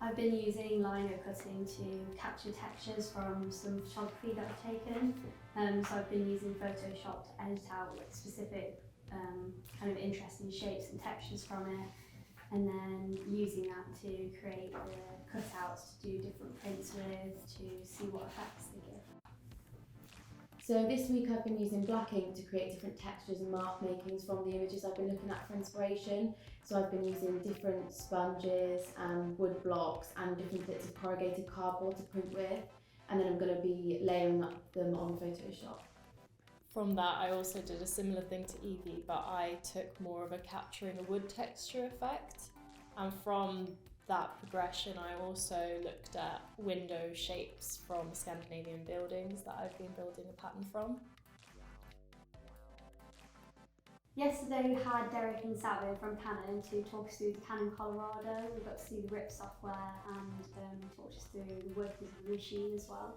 I've been using lino cutting to capture textures from some photography that I've taken. So I've been using Photoshop to edit out like specific kind of interesting shapes and textures from it, and then using that to create the cutouts to do different prints with, to see what effects they give. So this week I've been using black ink to create different textures and mark makings from the images I've been looking at for inspiration. So I've been using different sponges and wood blocks and different bits of corrugated cardboard to print with, and then I'm going to be layering them on Photoshop. From that, I also did a similar thing to Evie, but I took more of a capturing a wood texture effect. And from that progression, I also looked at window shapes from Scandinavian buildings that I've been building a pattern from. Yesterday we had Derek and Sav from Canon to talk us through the Canon Colarado. We got to see the RIP software and talk us through the workings of the machine as well.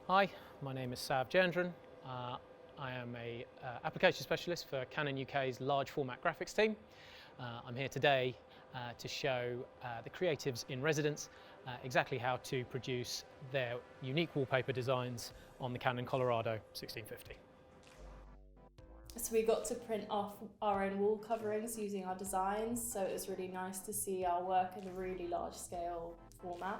Hi, my name is Sav Jayendran. I am an application specialist for Canon UK's large format graphics team. I'm here today to show the creatives in residence exactly how to produce their unique wallpaper designs on the Canon Colarado 1650. So we got to print off our own wall coverings using our designs, so it was really nice to see our work in a really large scale format.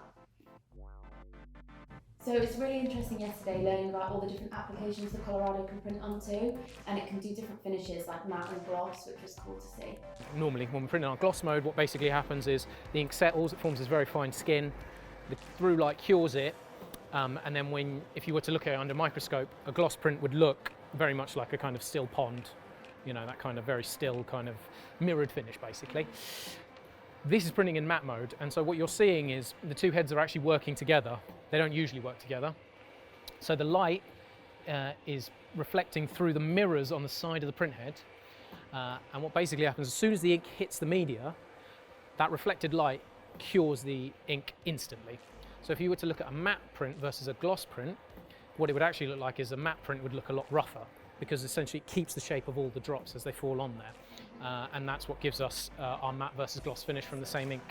So it was really interesting yesterday learning about all the different applications the Colarado can print onto, and it can do different finishes like matte and gloss, which was cool to see. Normally when we're printing on gloss mode, what basically happens is the ink settles, it forms this very fine skin, the through light cures it, and then if you were to look at it under a microscope, a gloss print would look very much like a kind of still pond, you know, that kind of very still kind of mirrored finish basically. This is printing in matte mode, and so what you're seeing is the two heads are actually working together. They don't usually work together. So the light is reflecting through the mirrors on the side of the print head, and what basically happens, as soon as the ink hits the media, that reflected light cures the ink instantly. So if you were to look at a matte print versus a gloss print, what it would actually look like is a matte print would look a lot rougher, because essentially it keeps the shape of all the drops as they fall on there. And that's what gives us our matte versus gloss finish from the same ink.